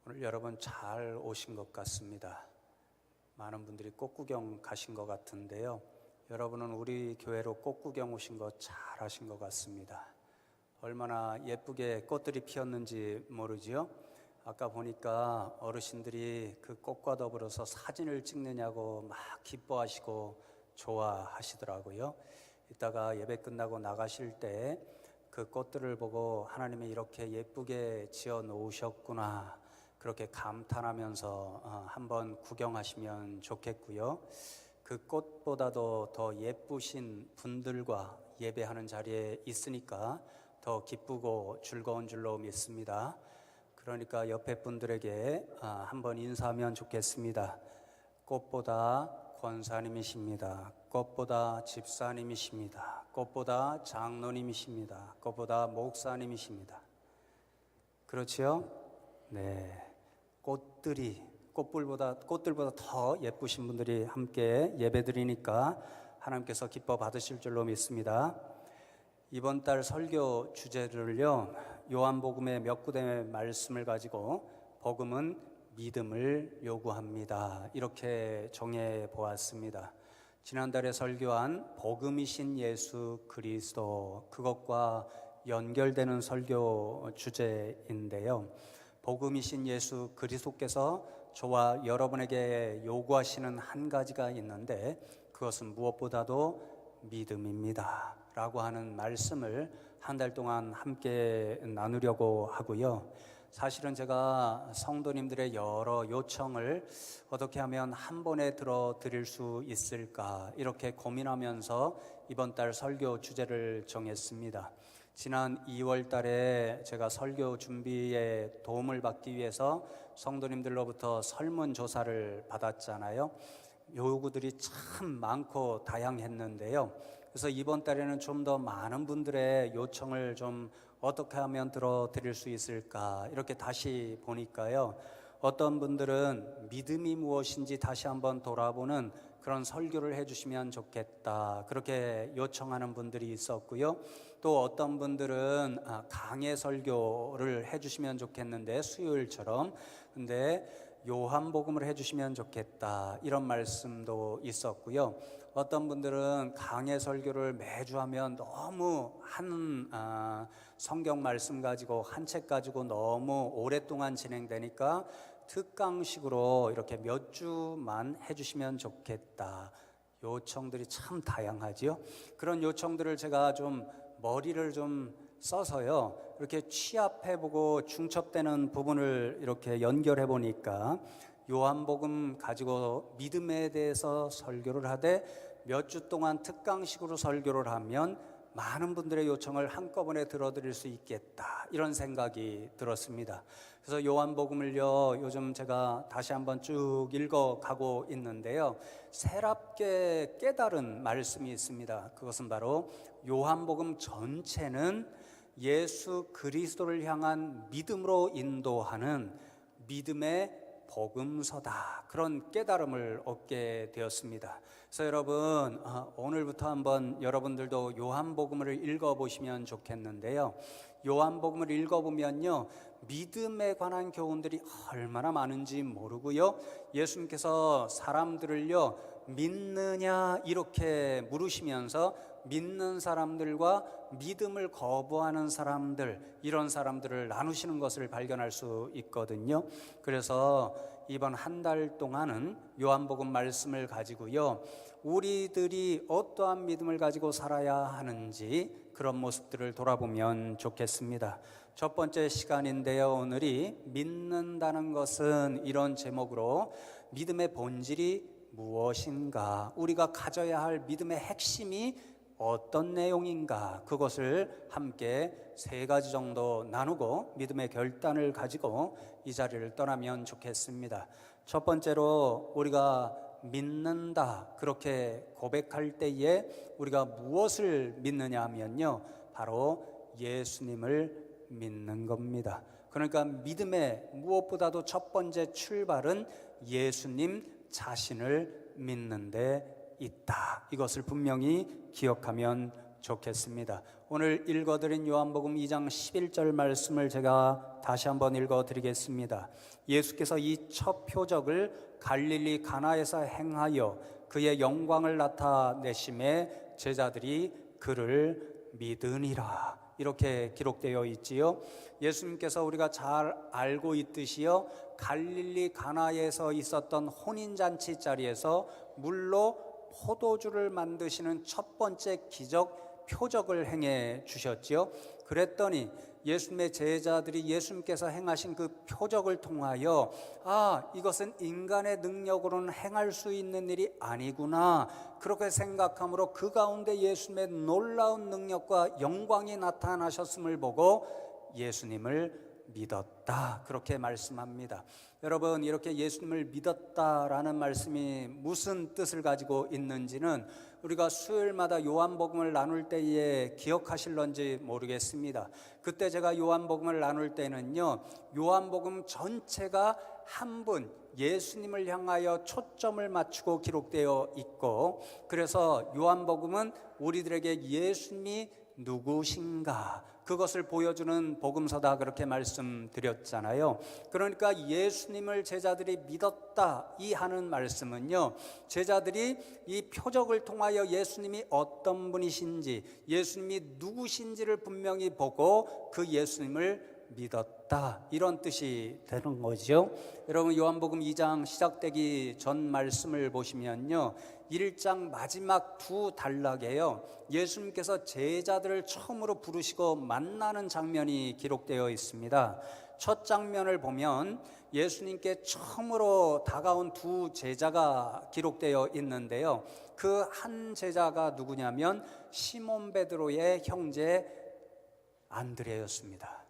오늘 여러분 잘 오신 것 같습니다. 많은 분들이 꽃구경 가신 것 같은데요. 여러분은 우리 교회로 꽃구경 오신 거 잘 하신 것 같습니다. 얼마나 예쁘게 꽃들이 피었는지 모르지요? 아까 보니까 어르신들이 그 꽃과 더불어서 사진을 찍느냐고 막 기뻐하시고 좋아하시더라고요. 이따가 예배 끝나고 나가실 때 그 꽃들을 보고 하나님이 이렇게 예쁘게 지어 놓으셨구나, 그렇게 감탄하면서 한번 구경하시면 좋겠고요. 그 꽃보다도 더 예쁘신 분들과 예배하는 자리에 있으니까 더 기쁘고 즐거운 줄로 믿습니다. 그러니까 옆에 분들에게 한번 인사하면 좋겠습니다. 꽃보다 권사님이십니다. 꽃보다 집사님이십니다. 꽃보다 장로님이십니다. 꽃보다 목사님이십니다. 그렇지요? 네. 꽃들보다 더 예쁘신 분들이 함께 예배드리니까 하나님께서 기뻐 받으실 줄로 믿습니다. 이번 달 설교 주제를요, 요한복음의 몇 구절의 말씀을 가지고 복음은 믿음을 요구합니다, 이렇게 정해 보았습니다. 지난달에 설교한 복음이신 예수 그리스도, 그것과 연결되는 설교 주제인데요. 복음이신 예수 그리스도께서 저와 여러분에게 요구하시는 한 가지가 있는데, 그것은 무엇보다도 믿음입니다 라고 하는 말씀을 한 달 동안 함께 나누려고 하고요. 사실은 제가 성도님들의 여러 요청을 어떻게 하면 한 번에 들어드릴 수 있을까, 이렇게 고민하면서 이번 달 설교 주제를 정했습니다. 지난 2월 달에 제가 설교 준비에 도움을 받기 위해서 성도님들로부터 설문조사를 받았잖아요. 요구들이 참 많고 다양했는데요. 그래서 이번 달에는 좀 더 많은 분들의 요청을 좀 어떻게 하면 들어드릴 수 있을까, 이렇게 다시 보니까요, 어떤 분들은 믿음이 무엇인지 다시 한번 돌아보는 그런 설교를 해주시면 좋겠다, 그렇게 요청하는 분들이 있었고요. 또 어떤 분들은 강해 설교를 해주시면 좋겠는데, 수요일처럼, 근데 요한복음을 해주시면 좋겠다, 이런 말씀도 있었고요. 어떤 분들은 강해 설교를 매주 하면 너무 한 성경 말씀 가지고 한 책 가지고 너무 오랫동안 진행되니까 특강식으로 이렇게 몇 주만 해주시면 좋겠다, 요청들이 참 다양하지요. 그런 요청들을 제가 좀 머리를 좀 써서요, 이렇게 취합해보고 중첩되는 부분을 이렇게 연결해 보니까 요한복음 가지고 믿음에 대해서 설교를 하되 몇 주 동안 특강식으로 설교를 하면 많은 분들의 요청을 한꺼번에 들어드릴 수 있겠다, 이런 생각이 들었습니다. 그래서 요한복음을요, 요즘 제가 다시 한번 쭉 읽어가고 있는데요, 새롭게 깨달은 말씀이 있습니다. 그것은 바로 요한복음 전체는 예수 그리스도를 향한 믿음으로 인도하는 믿음의 복음서다, 그런 깨달음을 얻게 되었습니다. 그래서 여러분, 오늘부터 한번 여러분들도 요한복음을 읽어보시면 좋겠는데요, 요한복음을 읽어보면요, 믿음에 관한 교훈들이 얼마나 많은지 모르고요, 예수님께서 사람들을요, 믿느냐 이렇게 물으시면서 믿는 사람들과 믿음을 거부하는 사람들, 이런 사람들을 나누시는 것을 발견할 수 있거든요. 그래서 이번 한 달 동안은 요한복음 말씀을 가지고요, 우리들이 어떠한 믿음을 가지고 살아야 하는지 그런 모습들을 돌아보면 좋겠습니다. 첫 번째 시간인데요, 오늘이 믿는다는 것은, 이런 제목으로 믿음의 본질이 무엇인가, 우리가 가져야 할 믿음의 핵심이 어떤 내용인가, 그것을 함께 3가지 정도 나누고 믿음의 결단을 가지고 이 자리를 떠나면 좋겠습니다. 첫 번째로, 우리가 믿는다, 그렇게 고백할 때에 우리가 무엇을 믿느냐 하면요, 바로 예수님을 믿는 겁니다. 그러니까 믿음의 무엇보다도 첫 번째 출발은 예수님 자신을 믿는 데 있다, 이것을 분명히 기억하면 좋겠습니다. 오늘 읽어드린 요한복음 2장 11절 말씀을 제가 다시 한번 읽어드리겠습니다. 예수께서 이 첫 표적을 갈릴리 가나에서 행하여 그의 영광을 나타내심에 제자들이 그를 믿으니라. 이렇게 기록되어 있지요. 예수님께서 우리가 잘 알고 있듯이요, 갈릴리 가나에서 있었던 혼인잔치 자리에서 물로 포도주를 만드시는 첫 번째 기적 표적을 행해 주셨지요. 그랬더니 예수님의 제자들이 예수님께서 행하신 그 표적을 통하여 이것은 인간의 능력으로는 행할 수 있는 일이 아니구나, 그렇게 생각함으로 그 가운데 예수님의 놀라운 능력과 영광이 나타나셨음을 보고 예수님을 믿었다, 그렇게 말씀합니다. 여러분, 이렇게 예수님을 믿었다라는 말씀이 무슨 뜻을 가지고 있는지는 우리가 수요일마다 요한복음을 나눌 때에 기억하실런지 모르겠습니다. 그때 제가 요한복음을 나눌 때는요, 요한복음 전체가 한 분 예수님을 향하여 초점을 맞추고 기록되어 있고, 그래서 요한복음은 우리들에게 예수님이 누구신가, 그것을 보여주는 복음서다, 그렇게 말씀드렸잖아요. 그러니까 예수님을 제자들이 믿었다 이 하는 말씀은요, 제자들이 이 표적을 통하여 예수님이 어떤 분이신지, 예수님이 누구신지를 분명히 보고 그 예수님을 믿었다, 이런 뜻이 되는 거죠. 여러분, 요한복음 2장 시작되기 전 말씀을 보시면요, 1장 마지막 두 단락에요, 예수님께서 제자들을 처음으로 부르시고 만나는 장면이 기록되어 있습니다. 첫 장면을 보면 예수님께 처음으로 다가온 두 제자가 기록되어 있는데요, 그 한 제자가 누구냐면 시몬 베드로의 형제 안드레였습니다.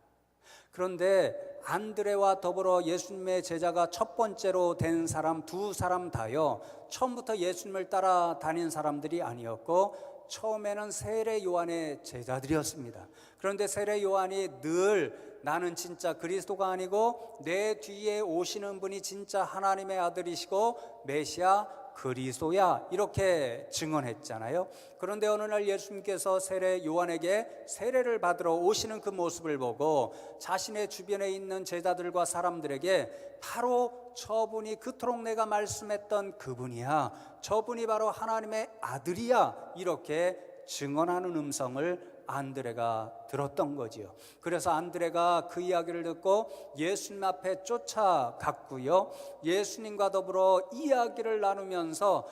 그런데 안드레와 더불어 예수님의 제자가 첫 번째로 된 사람 두 사람 다요, 처음부터 예수님을 따라다닌 사람들이 아니었고 처음에는 세례 요한의 제자들이었습니다. 그런데 세례 요한이 늘 나는 진짜 그리스도가 아니고 내 뒤에 오시는 분이 진짜 하나님의 아들이시고 메시아 그리스도야, 이렇게 증언했잖아요. 그런데 어느 날 예수님께서 세례 요한에게 세례를 받으러 오시는 그 모습을 보고 자신의 주변에 있는 제자들과 사람들에게 바로 저분이 그토록 내가 말씀했던 그분이야, 저분이 바로 하나님의 아들이야, 이렇게 증언하는 음성을 안드레가 들었던 거지요. 그래서 안드레가 그 이야기를 듣고 예수님 앞에 쫓아갔고요, 예수님과 더불어 이야기를 나누면서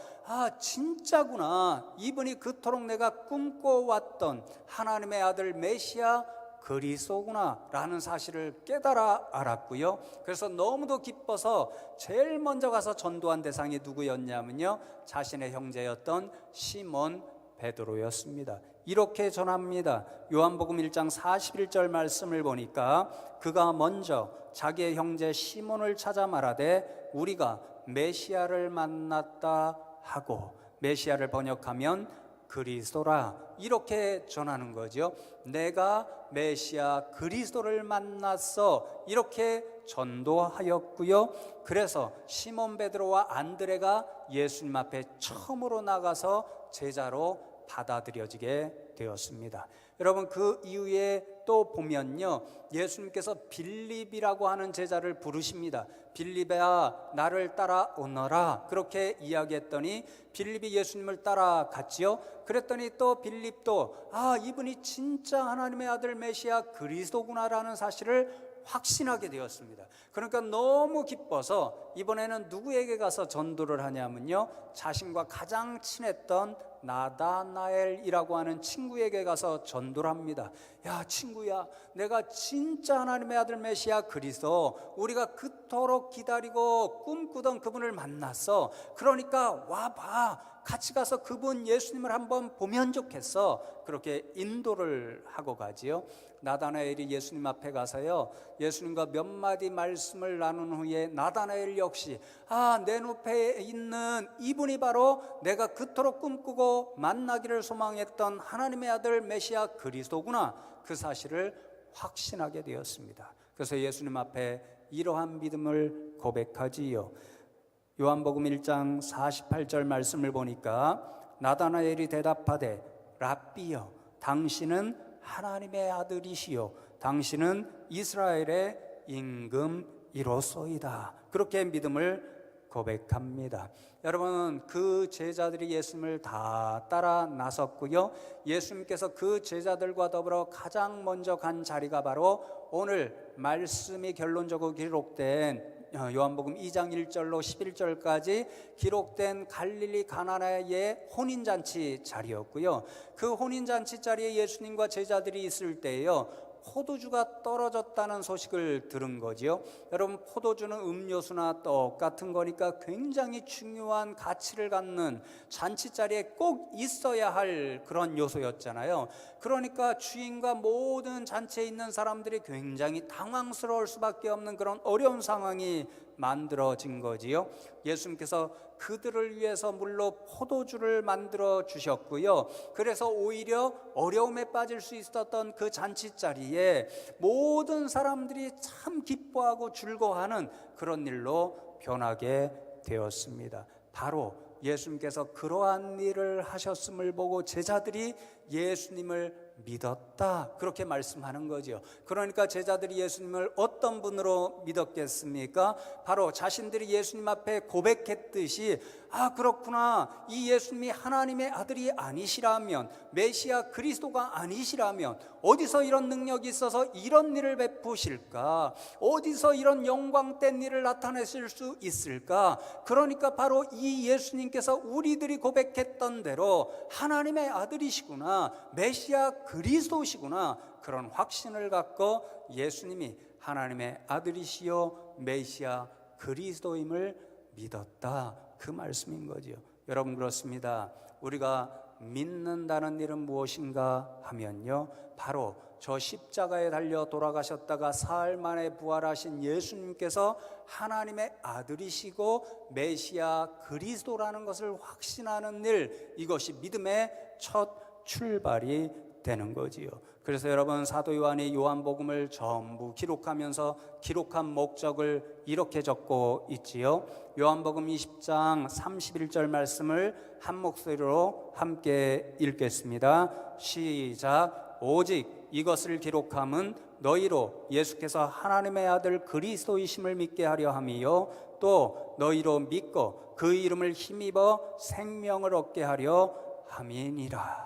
진짜구나, 이분이 그토록 내가 꿈꿔왔던 하나님의 아들 메시아 그리스도구나 라는 사실을 깨달아 알았고요. 그래서 너무도 기뻐서 제일 먼저 가서 전도한 대상이 누구였냐면요, 자신의 형제였던 시몬 베드로였습니다. 이렇게 전합니다. 요한복음 1장 41절 말씀을 보니까 그가 먼저 자기의 형제 시몬을 찾아 말하되 우리가 메시아를 만났다 하고, 메시아를 번역하면 그리스도라, 이렇게 전하는 거죠. 내가 메시아 그리스도를 만났어, 이렇게 전도하였고요. 그래서 시몬 베드로와 안드레가 예수님 앞에 처음으로 나가서 제자로 받아들여지게 되었습니다. 여러분, 그 이후에 또 보면요, 예수님께서 빌립이라고 하는 제자를 부르십니다. 빌립아 나를 따라오너라, 그렇게 이야기했더니 빌립이 예수님을 따라갔지요. 그랬더니 또 빌립도 이분이 진짜 하나님의 아들 메시아 그리스도구나라는 사실을 확신하게 되었습니다. 그러니까 너무 기뻐서 이번에는 누구에게 가서 전도를 하냐면요, 자신과 가장 친했던 나다나엘이라고 하는 친구에게 가서 전도를 합니다. 야 친구야, 내가 진짜 하나님의 아들 메시아 그리스도, 우리가 그토록 기다리고 꿈꾸던 그분을 만났어. 그러니까 와봐, 같이 가서 그분 예수님을 한번 보면 좋겠어. 그렇게 인도를 하고 가지요. 나다나엘이 예수님 앞에 가서요, 예수님과 몇 마디 말씀을 나눈 후에 나다나엘 역시 내 눈앞에 있는 이분이 바로 내가 그토록 꿈꾸고 만나기를 소망했던 하나님의 아들 메시아 그리스도구나, 그 사실을 확신하게 되었습니다. 그래서 예수님 앞에 이러한 믿음을 고백하지요. 요한복음 1장 48절 말씀을 보니까 나다나엘이 대답하되 랍비여, 당신은 하나님의 아들이시요 당신은 이스라엘의 임금이로소이다. 그렇게 믿음을 고백합니다. 여러분, 그 제자들이 예수님을 다 따라 나섰고요, 예수님께서 그 제자들과 더불어 가장 먼저 간 자리가 바로 오늘 말씀이 결론적으로 기록된 요한복음 2장 1절로 11절까지 기록된 갈릴리 가나의 혼인잔치 자리였고요, 그 혼인잔치 자리에 예수님과 제자들이 있을 때에요, 포도주가 떨어졌다는 소식을 들은 거지요. 여러분, 포도주는 음료수나 떡 같은 거니까 굉장히 중요한 가치를 갖는 잔치 자리에 꼭 있어야 할 그런 요소였잖아요. 그러니까 주인과 모든 잔치에 있는 사람들이 굉장히 당황스러울 수밖에 없는 그런 어려운 상황이 만들어진 거지요. 예수님께서 그들을 위해서 물로 포도주를 만들어 주셨고요, 그래서 오히려 어려움에 빠질 수 있었던 그 잔치 자리에 모든 사람들이 참 기뻐하고 즐거워하는 그런 일로 변하게 되었습니다. 바로 예수님께서 그러한 일을 하셨음을 보고 제자들이 예수님을 믿었다, 그렇게 말씀하는 거죠. 그러니까 제자들이 예수님을 어떤 분으로 믿었겠습니까? 바로 자신들이 예수님 앞에 고백했듯이, 아, 그렇구나, 이 예수님이 하나님의 아들이 아니시라면, 메시아 그리스도가 아니시라면 어디서 이런 능력이 있어서 이런 일을 베푸실까? 어디서 이런 영광된 일을 나타내실 수 있을까? 그러니까 바로 이 예수님께서 우리들이 고백했던 대로 하나님의 아들이시구나, 메시아 그리스도시구나, 그런 확신을 갖고 예수님이 하나님의 아들이시요 메시아 그리스도임을 믿었다, 그 말씀인 거죠. 여러분, 그렇습니다. 우리가 믿는다는 일은 무엇인가 하면요, 바로 저 십자가에 달려 돌아가셨다가 사흘 만에 부활하신 예수님께서 하나님의 아들이시고 메시아 그리스도라는 것을 확신하는 일, 이것이 믿음의 첫 출발이 되는 거지요. 그래서 여러분, 사도 요한이 요한복음을 전부 기록하면서 기록한 목적을 이렇게 적고 있지요. 요한복음 20장 31절 말씀을 한 목소리로 함께 읽겠습니다. 시작. 오직 이것을 기록함은 너희로 예수께서 하나님의 아들 그리스도이심을 믿게 하려 함이요 또 너희로 믿고 그 이름을 힘입어 생명을 얻게 하려 함이니라.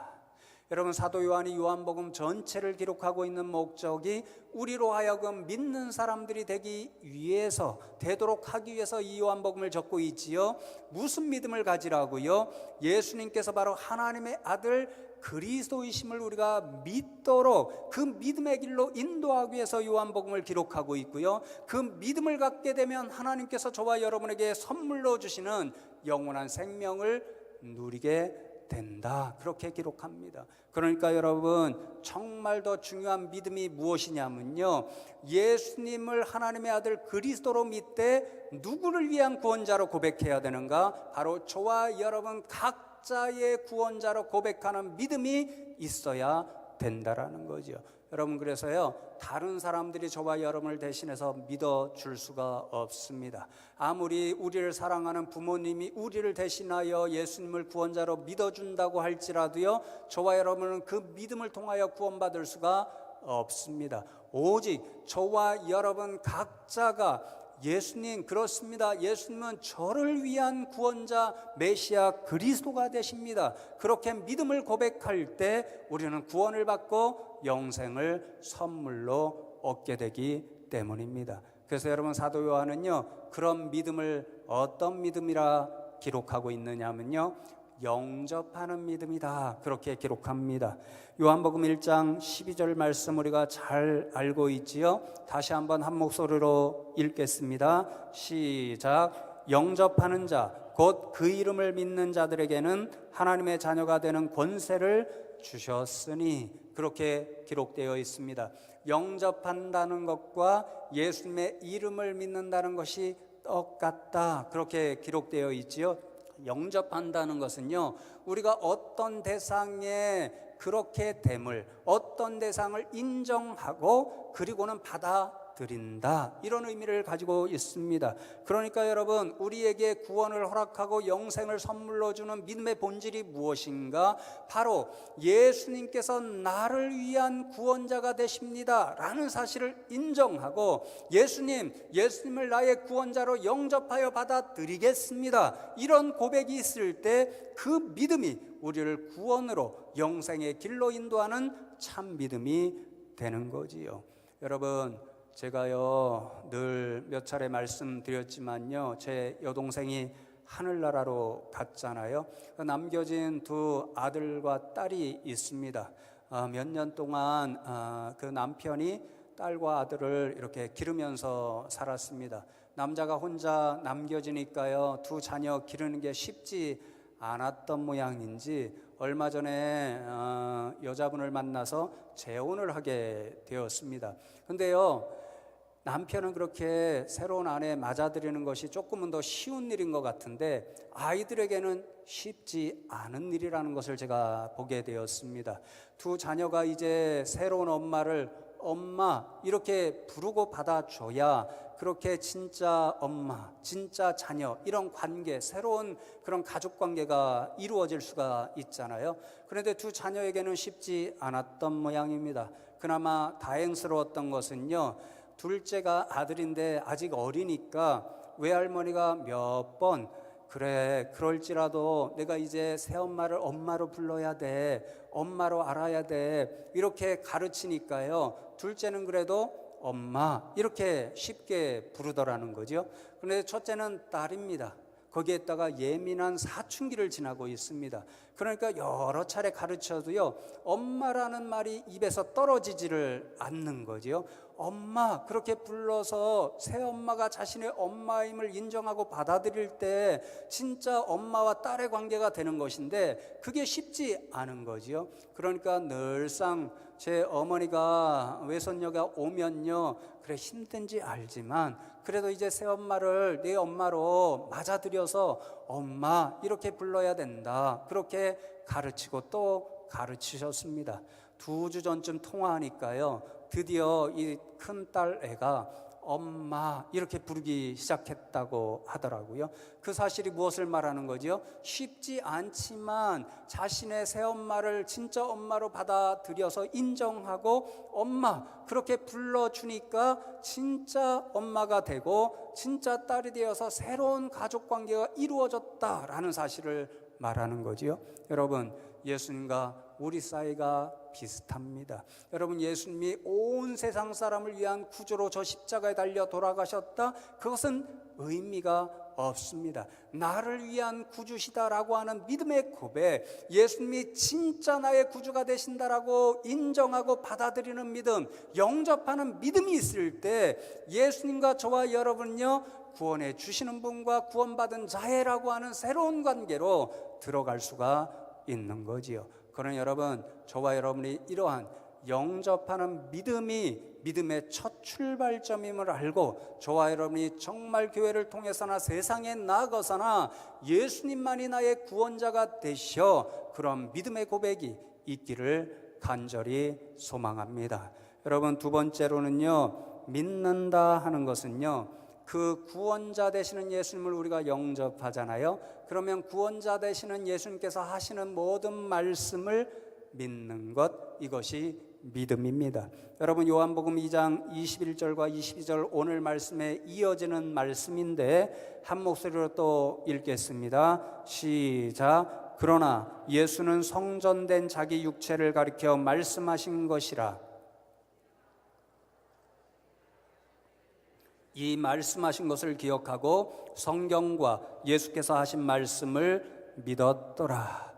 여러분, 사도 요한이 요한복음 전체를 기록하고 있는 목적이 우리로 하여금 믿는 사람들이 되기 위해서, 되도록 하기 위해서 이 요한복음을 적고 있지요. 무슨 믿음을 가지라고요? 예수님께서 바로 하나님의 아들 그리스도이심을 우리가 믿도록 그 믿음의 길로 인도하기 위해서 요한복음을 기록하고 있고요, 그 믿음을 갖게 되면 하나님께서 저와 여러분에게 선물로 주시는 영원한 생명을 누리게 된다, 그렇게 기록합니다. 그러니까 여러분, 정말 더 중요한 믿음이 무엇이냐면요, 예수님을 하나님의 아들 그리스도로 믿되 누구를 위한 구원자로 고백해야 되는가? 바로 저와 여러분 각자의 구원자로 고백하는 믿음이 있어야 된다라는 거죠. 여러분, 그래서요, 다른 사람들이 저와 여러분을 대신해서 믿어줄 수가 없습니다. 아무리 우리를 사랑하는 부모님이 우리를 대신하여 예수님을 구원자로 믿어준다고 할지라도요, 저와 여러분은 그 믿음을 통하여 구원받을 수가 없습니다. 오직 저와 여러분 각자가 예수님, 그렇습니다, 예수님은 저를 위한 구원자 메시아 그리스도가 되십니다, 그렇게 믿음을 고백할 때 우리는 구원을 받고 영생을 선물로 얻게 되기 때문입니다. 그래서 여러분, 사도 요한은요, 그런 믿음을 어떤 믿음이라 기록하고 있느냐면요, 영접하는 믿음이다, 그렇게 기록합니다. 요한복음 1장 12절 말씀 우리가 잘 알고 있지요. 다시 한번 한 목소리로 읽겠습니다. 시작. 영접하는 자, 곧 그 이름을 믿는 자들에게는 하나님의 자녀가 되는 권세를 주셨으니, 그렇게 기록되어 있습니다. 영접한다는 것과 예수님의 이름을 믿는다는 것이 똑같다, 그렇게 기록되어 있지요. 영접한다는 것은요, 우리가 어떤 대상에 그렇게 됨을, 어떤 대상을 인정하고 그리고는 받아들이는 드린다, 이런 의미를 가지고 있습니다. 그러니까 여러분, 우리에게 구원을 허락하고 영생을 선물로 주는 믿음의 본질이 무엇인가? 바로 예수님께서 나를 위한 구원자가 되십니다 라는 사실을 인정하고, 예수님을 나의 구원자로 영접하여 받아들이겠습니다, 이런 고백이 있을 때 그 믿음이 우리를 구원으로 영생의 길로 인도하는 참 믿음이 되는 거지요. 여러분, 제가요 늘 몇 차례 말씀드렸지만요, 제 여동생이 하늘나라로 갔잖아요. 남겨진 두 아들과 딸이 있습니다. 몇 년 동안 그 남편이 딸과 아들을 이렇게 기르면서 살았습니다. 남자가 혼자 남겨지니까요, 두 자녀 기르는 게 쉽지 않았던 모양인지 얼마 전에 여자분을 만나서 재혼을 하게 되었습니다. 근데요, 남편은 그렇게 새로운 아내 맞아들이는 것이 조금은 더 쉬운 일인 것 같은데 아이들에게는 쉽지 않은 일이라는 것을 제가 보게 되었습니다. 두 자녀가 이제 새로운 엄마를 엄마 이렇게 부르고 받아줘야 그렇게 진짜 엄마, 진짜 자녀, 이런 관계, 새로운 그런 가족 관계가 이루어질 수가 있잖아요. 그런데 두 자녀에게는 쉽지 않았던 모양입니다. 그나마 다행스러웠던 것은요, 둘째가 아들인데 아직 어리니까 외할머니가 몇 번 그래, 그럴지라도 내가 이제 새엄마를 엄마로 불러야 돼, 엄마로 알아야 돼, 이렇게 가르치니까요, 둘째는 그래도 엄마 이렇게 쉽게 부르더라는 거죠. 그런데 첫째는 딸입니다. 거기에다가 예민한 사춘기를 지나고 있습니다. 그러니까 여러 차례 가르쳐도요, 엄마라는 말이 입에서 떨어지지를 않는 거죠. 엄마 그렇게 불러서 새엄마가 자신의 엄마임을 인정하고 받아들일 때 진짜 엄마와 딸의 관계가 되는 것인데 그게 쉽지 않은 거지요. 그러니까 늘상 제 어머니가 외손녀가 오면요, 그래 힘든지 알지만 그래도 이제 새엄마를 내 엄마로 맞아들여서 엄마 이렇게 불러야 된다, 그렇게 가르치고 또 가르치셨습니다. 2주 전쯤 통화하니까요, 드디어 이 큰딸 애가 엄마 이렇게 부르기 시작했다고 하더라고요. 그 사실이 무엇을 말하는 거죠? 쉽지 않지만 자신의 새엄마를 진짜 엄마로 받아들여서 인정하고 엄마 그렇게 불러주니까 진짜 엄마가 되고 진짜 딸이 되어서 새로운 가족관계가 이루어졌다라는 사실을 말하는 거지요. 여러분, 예수님과 우리 사이가 비슷합니다. 여러분, 예수님이 온 세상 사람을 위한 구주로 저 십자가에 달려 돌아가셨다, 그것은 의미가 없습니다. 나를 위한 구주시다라고 하는 믿음의 고백, 예수님이 진짜 나의 구주가 되신다라고 인정하고 받아들이는 믿음, 영접하는 믿음이 있을 때 예수님과 저와 여러분은요, 구원해 주시는 분과 구원받은 자애라고 하는 새로운 관계로 들어갈 수가 있는 거지요. 그러나 여러분, 저와 여러분이 이러한 영접하는 믿음이 믿음의 첫 출발점임을 알고 저와 여러분이 정말 교회를 통해서나 세상에 나가서나 예수님만이 나의 구원자가 되셔 그런 믿음의 고백이 있기를 간절히 소망합니다. 여러분, 두 번째로는요, 믿는다 하는 것은요, 그 구원자 되시는 예수님을 우리가 영접하잖아요. 그러면 구원자 되시는 예수님께서 하시는 모든 말씀을 믿는 것, 이것이 믿음입니다. 여러분, 요한복음 2장 21절과 22절 오늘 말씀에 이어지는 말씀인데 한 목소리로 또 읽겠습니다. 시작. 그러나 예수는 성전된 자기 육체를 가리켜 말씀하신 것이라. 이 말씀하신 것을 기억하고 성경과 예수께서 하신 말씀을 믿었더라.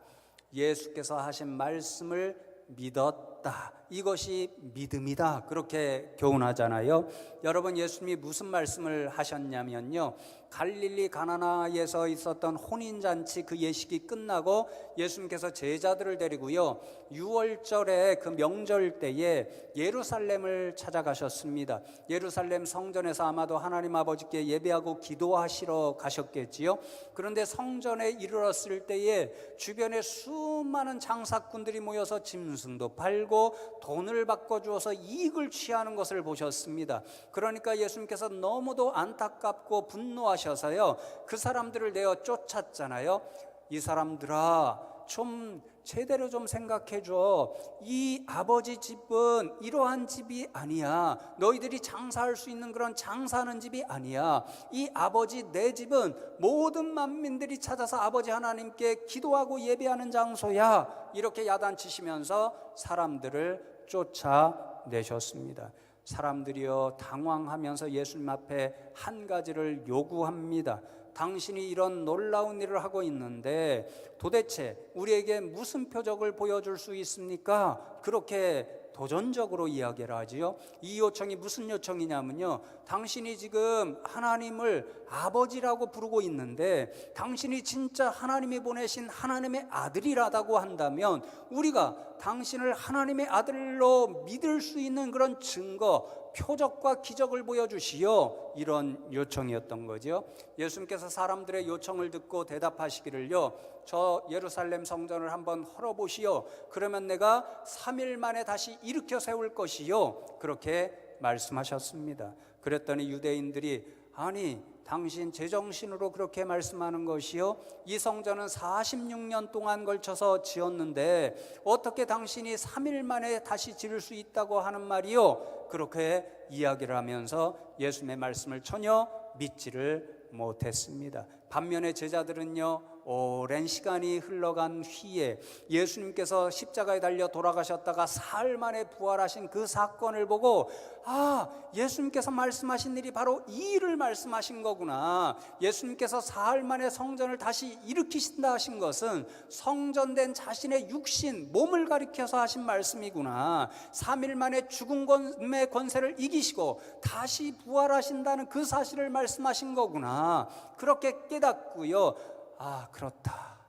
예수께서 하신 말씀을 믿었다, 이것이 믿음이다, 그렇게 교훈하잖아요. 여러분, 예수님이 무슨 말씀을 하셨냐면요, 갈릴리 가나나에서 있었던 혼인잔치 그 예식이 끝나고 예수님께서 제자들을 데리고요, 6월절에 그 명절 때에 예루살렘을 찾아가셨습니다. 예루살렘 성전에서 아마도 하나님 아버지께 예배하고 기도하시러 가셨겠지요. 그런데 성전에 이르렀을 때에 주변에 수많은 장사꾼들이 모여서 짐승도 팔고 돈을 바꿔주어서 이익을 취하는 것을 보셨습니다. 그러니까 예수님께서 너무도 안타깝고 분노하셔서요, 그 사람들을 내어 쫓았잖아요. 이 사람들아, 좀 제대로 좀 생각해줘. 이 아버지 집은 이러한 집이 아니야. 너희들이 장사할 수 있는 그런 장사하는 집이 아니야. 이 아버지 내 집은 모든 만민들이 찾아서 아버지 하나님께 기도하고 예배하는 장소야. 이렇게 야단치시면서 사람들을 쫓아내셨습니다. 사람들이요, 당황하면서 예수님 앞에 한 가지를 요구합니다. 당신이 이런 놀라운 일을 하고 있는데 도대체 우리에게 무슨 표적을 보여줄 수 있습니까? 그렇게 도전적으로 이야기를 하지요. 이 요청이 무슨 요청이냐면요, 당신이 지금 하나님을 아버지라고 부르고 있는데 당신이 진짜 하나님이 보내신 하나님의 아들이라고 한다면 우리가 당신을 하나님의 아들로 믿을 수 있는 그런 증거, 표적과 기적을 보여주시오. 이런 요청이었던 거죠. 예수님께서 사람들의 요청을 듣고 대답하시기를요, 저 예루살렘 성전을 한번 헐어보시오. 그러면 내가 3일 만에 다시 일으켜 세울 것이요. 그렇게 말씀하셨습니다. 그랬더니 유대인들이, 아니 당신 제정신으로 그렇게 말씀하는 것이요? 이 성전은 46년 동안 걸쳐서 지었는데 어떻게 당신이 3일 만에 다시 지을 수 있다고 하는 말이요? 그렇게 이야기를 하면서 예수님의 말씀을 전혀 믿지를 못했습니다. 반면에 제자들은요, 오랜 시간이 흘러간 후에 예수님께서 십자가에 달려 돌아가셨다가 사흘 만에 부활하신 그 사건을 보고, 아, 예수님께서 말씀하신 일이 바로 이 일을 말씀하신 거구나. 예수님께서 사흘 만에 성전을 다시 일으키신다 하신 것은 성전된 자신의 육신, 몸을 가리켜서 하신 말씀이구나. 3일 만에 죽음의 권세를 이기시고 다시 부활하신다는 그 사실을 말씀하신 거구나. 그렇게 깨닫고요, 아, 그렇다.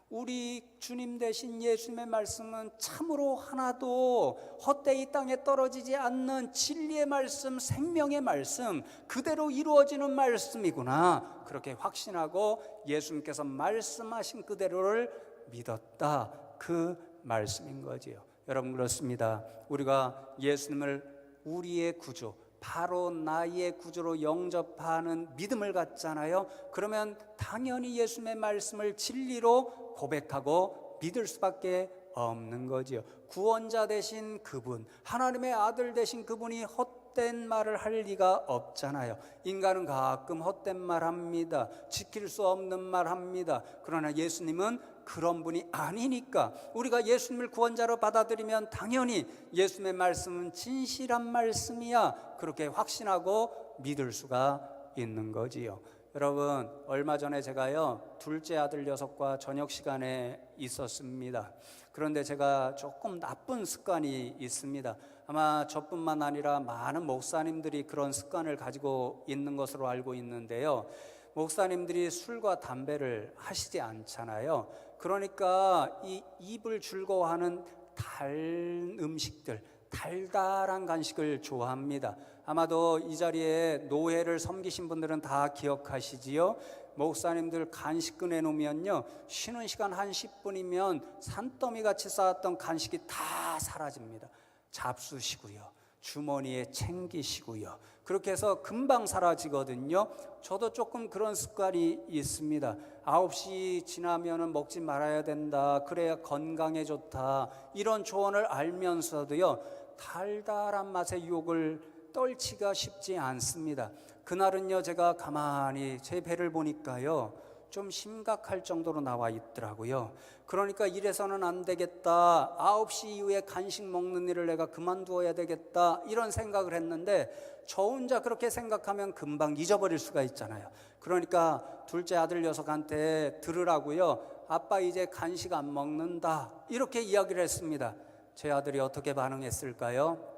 우리 주님 되신 예수님의 말씀은 참으로 하나도 헛되이 땅에 떨어지지 않는 진리의 말씀, 생명의 말씀, 그대로 이루어지는 말씀이구나. 그렇게 확신하고 예수님께서 말씀하신 그대로를 믿었다. 그 말씀인 거지요. 여러분, 그렇습니다. 우리가 예수님을 우리의 구주, 바로 나의 구주로 영접하는 믿음을 갖잖아요. 그러면 당연히 예수님의 말씀을 진리로 고백하고 믿을 수밖에 없는 거지요. 구원자 되신 그분, 하나님의 아들 되신 그분이 헛된 말을 할 리가 없잖아요. 인간은 가끔 헛된 말 합니다. 지킬 수 없는 말 합니다. 그러나 예수님은 그런 분이 아니니까 우리가 예수님을 구원자로 받아들이면 당연히 예수님의 말씀은 진실한 말씀이야, 그렇게 확신하고 믿을 수가 있는 거지요. 여러분, 얼마 전에 제가요, 둘째 아들 녀석과 저녁 시간에 있었습니다. 그런데 제가 조금 나쁜 습관이 있습니다. 아마 저뿐만 아니라 많은 목사님들이 그런 습관을 가지고 있는 것으로 알고 있는데요, 목사님들이 술과 담배를 하시지 않잖아요. 그러니까 이 입을 즐거워하는 달 음식들, 달달한 간식을 좋아합니다. 아마도 이 자리에 노회를 섬기신 분들은 다 기억하시지요. 목사님들 간식 꺼내놓으면요, 쉬는 시간 한 10분이면 산더미같이 쌓았던 간식이 다 사라집니다. 잡수시고요, 주머니에 챙기시고요. 그렇게 해서 금방 사라지거든요. 저도 조금 그런 습관이 있습니다. 9시 지나면은 먹지 말아야 된다, 그래야 건강에 좋다, 이런 조언을 알면서도요, 달달한 맛의 유혹을 떨치기가 쉽지 않습니다. 그날은요, 제가 가만히 제 배를 보니까요, 좀 심각할 정도로 나와 있더라고요. 그러니까 이래서는 안 되겠다, 9시 이후에 간식 먹는 일을 내가 그만두어야 되겠다, 이런 생각을 했는데, 저 혼자 그렇게 생각하면 금방 잊어버릴 수가 있잖아요. 그러니까 둘째 아들 녀석한테 들으라고요, 아빠 이제 간식 안 먹는다, 이렇게 이야기를 했습니다. 제 아들이 어떻게 반응했을까요?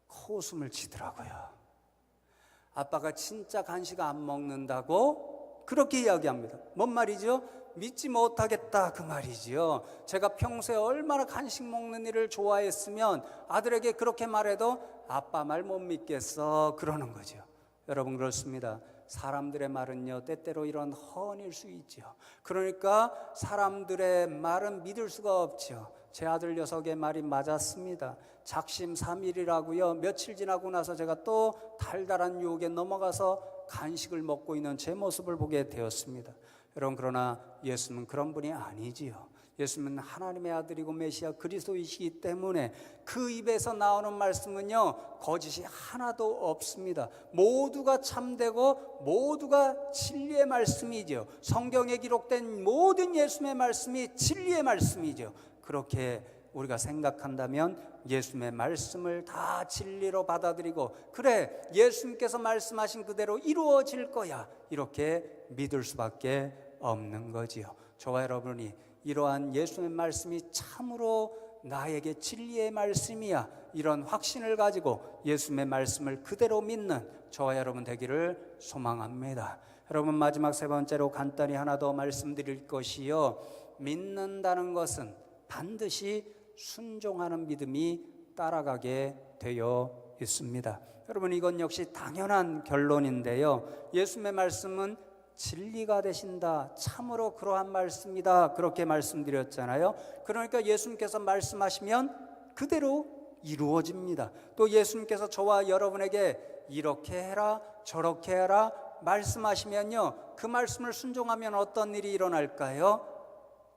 코웃음을 치더라고요. 아빠가 진짜 간식 안 먹는다고 그렇게 이야기합니다. 뭔 말이죠? 믿지 못하겠다, 그 말이지요. 제가 평소에 얼마나 간식 먹는 일을 좋아했으면 아들에게 그렇게 말해도 아빠 말 못 믿겠어, 그러는 거죠. 여러분, 그렇습니다. 사람들의 말은요, 때때로 이런 허언일 수 있죠. 그러니까 사람들의 말은 믿을 수가 없죠. 제 아들 녀석의 말이 맞았습니다. 작심삼일이라고요. 며칠 지나고 나서 제가 또 달달한 유혹에 넘어가서 간식을 먹고 있는 제 모습을 보게 되었습니다. 여러분, 그러나 예수님은 그런 분이 아니지요. 예수님은 하나님의 아들이고 메시아 그리스도이시기 때문에 그 입에서 나오는 말씀은요, 거짓이 하나도 없습니다. 모두가 참되고 모두가 진리의 말씀이죠. 성경에 기록된 모든 예수님의 말씀이 진리의 말씀이죠. 그렇게 우리가 생각한다면 예수님의 말씀을 다 진리로 받아들이고, 그래, 예수님께서 말씀하신 그대로 이루어질 거야, 이렇게 믿을 수밖에 없는 거지요. 저와 여러분이 이러한 예수님의 말씀이 참으로 나에게 진리의 말씀이야, 이런 확신을 가지고 예수님의 말씀을 그대로 믿는 저와 여러분 되기를 소망합니다. 여러분, 마지막 세 번째로 간단히 하나 더 말씀드릴 것이요, 믿는다는 것은 반드시 순종하는 믿음이 따라가게 되어 있습니다. 여러분, 이건 역시 당연한 결론인데요, 예수님의 말씀은 진리가 되신다, 참으로 그러한 말씀이다, 그렇게 말씀드렸잖아요. 그러니까 예수님께서 말씀하시면 그대로 이루어집니다. 또 예수님께서 저와 여러분에게 이렇게 해라 저렇게 해라 말씀하시면요, 그 말씀을 순종하면 어떤 일이 일어날까요?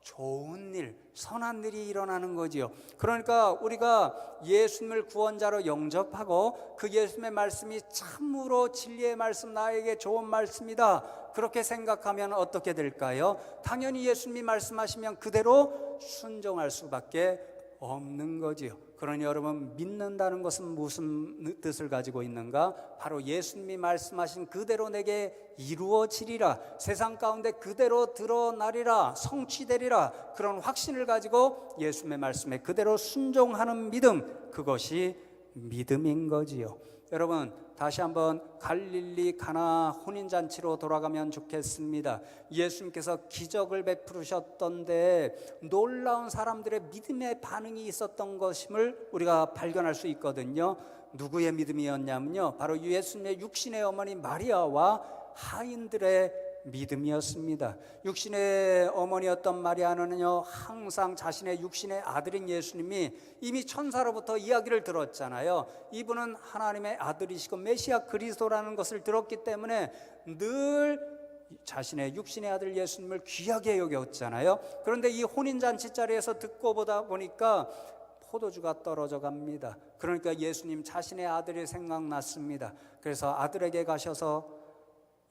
좋은 일, 선한 일이 일어나는 거지요. 그러니까 우리가 예수님을 구원자로 영접하고 그 예수님의 말씀이 참으로 진리의 말씀, 나에게 좋은 말씀이다, 그렇게 생각하면 어떻게 될까요? 당연히 예수님이 말씀하시면 그대로 순종할 수밖에 없는 거지요. 그러니 여러분, 믿는다는 것은 무슨 뜻을 가지고 있는가? 바로 예수님이 말씀하신 그대로 내게 이루어지리라, 세상 가운데 그대로 드러나리라, 성취되리라, 그런 확신을 가지고 예수님의 말씀에 그대로 순종하는 믿음, 그것이 믿음인 거지요. 여러분, 다시 한번 갈릴리 가나 혼인잔치로 돌아가면 좋겠습니다. 예수님께서 기적을 베푸셨던데 놀라운 사람들의 믿음의 반응이 있었던 것임을 우리가 발견할 수 있거든요. 누구의 믿음이었냐면요, 바로 예수님의 육신의 어머니 마리아와 하인들의 믿음이었습니다. 육신의 어머니였던 마리아는요, 항상 자신의 육신의 아들인 예수님이 이미 천사로부터 이야기를 들었잖아요. 이분은 하나님의 아들이시고 메시아 그리스도라는 것을 들었기 때문에 늘 자신의 육신의 아들 예수님을 귀하게 여겼잖아요. 그런데 이 혼인잔치 자리에서 듣고 보다 보니까 포도주가 떨어져 갑니다. 그러니까 예수님 자신의 아들이 생각났습니다. 그래서 아들에게 가셔서,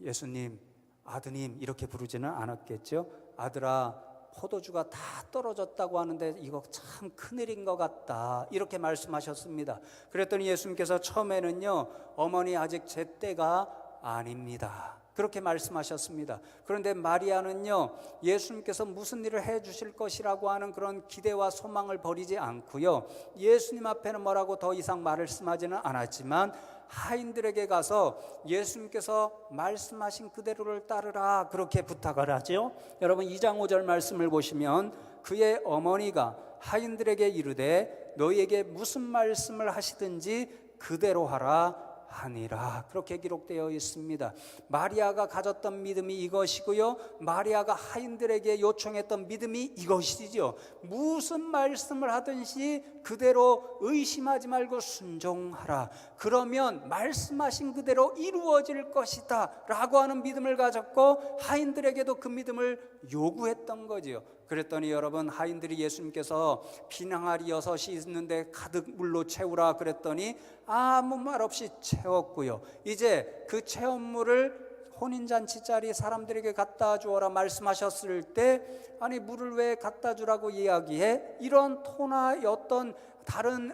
예수님, 아드님 이렇게 부르지는 않았겠죠. 아들아, 포도주가 다 떨어졌다고 하는데 이거 참 큰일인 것 같다, 이렇게 말씀하셨습니다. 그랬더니 예수님께서 처음에는요, 어머니 아직 제 때가 아닙니다, 그렇게 말씀하셨습니다. 그런데 마리아는요, 예수님께서 무슨 일을 해 주실 것이라고 하는 그런 기대와 소망을 버리지 않고요, 예수님 앞에는 뭐라고 더 이상 말씀하지는 않았지만 하인들에게 가서 예수님께서 말씀하신 그대로를 따르라, 그렇게 부탁을 하죠. 여러분, 2장 5절 말씀을 보시면 그의 어머니가 하인들에게 이르되 너희에게 무슨 말씀을 하시든지 그대로 하라 하니라, 그렇게 기록되어 있습니다. 마리아가 가졌던 믿음이 이것이고요, 마리아가 하인들에게 요청했던 믿음이 이것이죠. 무슨 말씀을 하든지 그대로 의심하지 말고 순종하라, 그러면 말씀하신 그대로 이루어질 것이다 라고 하는 믿음을 가졌고, 하인들에게도 그 믿음을 요구했던 거지요. 그랬더니 여러분, 하인들이 예수님께서 빈항아리 6이 있는데 가득 물로 채우라 그랬더니 아무 말 없이 채웠고요, 이제 그 채운 물을 혼인잔치 자리 사람들에게 갖다 주어라 말씀하셨을 때, 아니 물을 왜 갖다 주라고 이야기해? 이런 토나 어떤 다른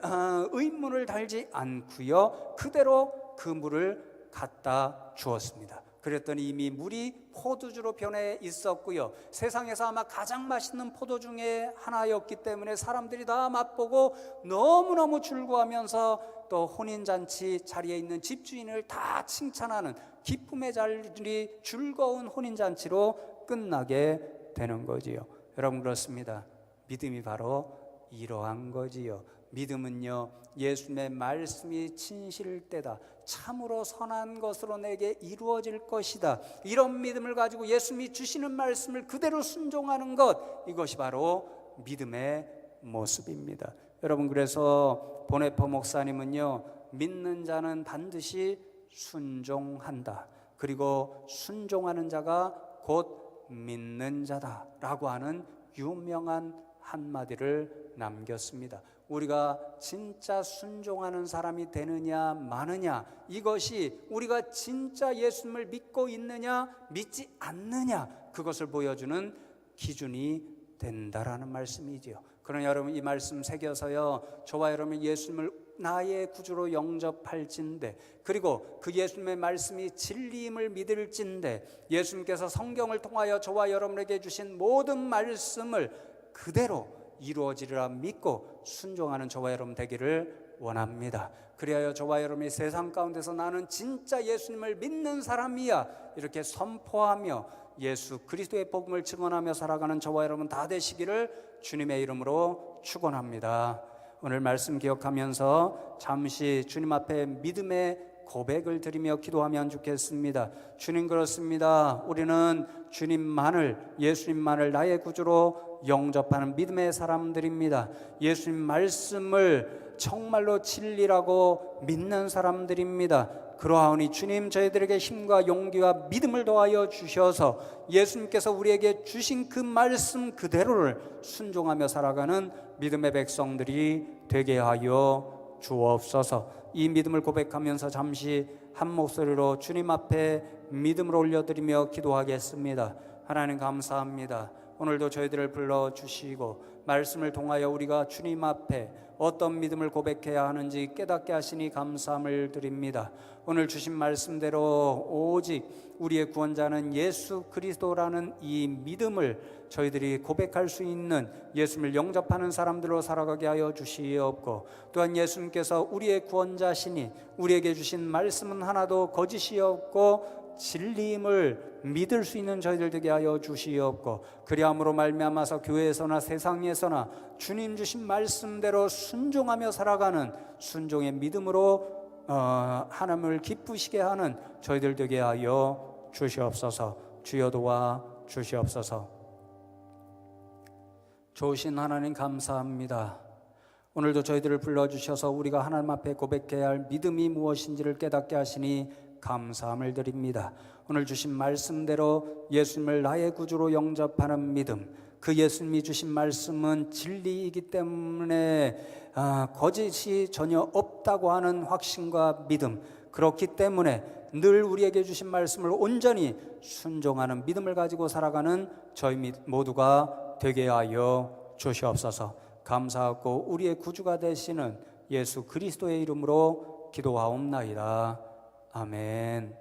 의문을 달지 않고요, 그대로 그 물을 갖다 주었습니다. 그랬더니 이미 물이 포도주로 변해 있었고요, 세상에서 아마 가장 맛있는 포도 중에 하나였기 때문에 사람들이 다 맛보고 너무너무 즐거워하면서 또 혼인잔치 자리에 있는 집주인을 다 칭찬하는 기쁨의 자리, 즐거운 혼인잔치로 끝나게 되는 거지요. 여러분, 그렇습니다. 믿음이 바로 이러한 거지요. 믿음은요, 예수님의 말씀이 진실일 때다, 참으로 선한 것으로 내게 이루어질 것이다, 이런 믿음을 가지고 예수님이 주시는 말씀을 그대로 순종하는 것, 이것이 바로 믿음의 모습입니다. 여러분, 그래서 보네포 목사님은요, 믿는 자는 반드시 순종한다. 그리고 순종하는 자가 곧 믿는 자다라고 하는 유명한 한마디를 남겼습니다. 우리가 진짜 순종하는 사람이 되느냐 마느냐, 이것이 우리가 진짜 예수님을 믿고 있느냐 믿지 않느냐, 그것을 보여주는 기준이 된다라는 말씀이지요. 그러나 여러분, 이 말씀 새겨서요, 저와 여러분 예수님을 나의 구주로 영접할진대, 그리고 그 예수님의 말씀이 진리임을 믿을진대, 예수님께서 성경을 통하여 저와 여러분에게 주신 모든 말씀을 그대로 이루어지리라 믿고 순종하는 저와 여러분 되기를 원합니다. 그리하여 저와 여러분이 세상 가운데서 나는 진짜 예수님을 믿는 사람이야 이렇게 선포하며 예수 그리스도의 복음을 증언하며 살아가는 저와 여러분 다 되시기를 주님의 이름으로 축원합니다. 오늘 말씀 기억하면서 잠시 주님 앞에 믿음의 고백을 드리며 기도하면 좋겠습니다. 주님, 그렇습니다. 우리는 주님만을, 예수님만을 나의 구주로 영접하는 믿음의 사람들입니다. 예수님 말씀을 정말로 진리라고 믿는 사람들입니다. 그러하오니 주님, 저희들에게 힘과 용기와 믿음을 더하여 주셔서 예수님께서 우리에게 주신 그 말씀 그대로를 순종하며 살아가는 믿음의 백성들이 되게 하여 주옵소서. 이 믿음을 고백하면서 잠시 한 목소리로 주님 앞에 믿음을 올려드리며 기도하겠습니다. 하나님, 감사합니다. 오늘도 저희들을 불러주시고 말씀을 통하여 우리가 주님 앞에 어떤 믿음을 고백해야 하는지 깨닫게 하시니 감사함을 드립니다. 오늘 주신 말씀대로 오직 우리의 구원자는 예수 그리스도라는 이 믿음을 저희들이 고백할 수 있는 예수님을 영접하는 사람들로 살아가게 하여 주시옵고, 또한 예수님께서 우리의 구원자시니 우리에게 주신 말씀은 하나도 거짓이 없고 진리임을 믿을 수 있는 저희들 되게 하여 주시옵고, 그리함으로 말미암아서 교회에서나 세상에서나 주님 주신 말씀대로 순종하며 살아가는 순종의 믿음으로 하나님을 기쁘시게 하는 저희들 되게 하여 주시옵소서. 주여 도와 주시옵소서. 좋으신 하나님, 감사합니다. 오늘도 저희들을 불러주셔서 우리가 하나님 앞에 고백해야 할 믿음이 무엇인지를 깨닫게 하시니 감사함을 드립니다. 오늘 주신 말씀대로 예수님을 나의 구주로 영접하는 믿음, 그 예수님이 주신 말씀은 진리이기 때문에 거짓이 전혀 없다고 하는 확신과 믿음, 그렇기 때문에 늘 우리에게 주신 말씀을 온전히 순종하는 믿음을 가지고 살아가는 저희 모두가 되게 하여 주시옵소서. 감사하고 우리의 구주가 되시는 예수 그리스도의 이름으로 기도하옵나이다. 아멘.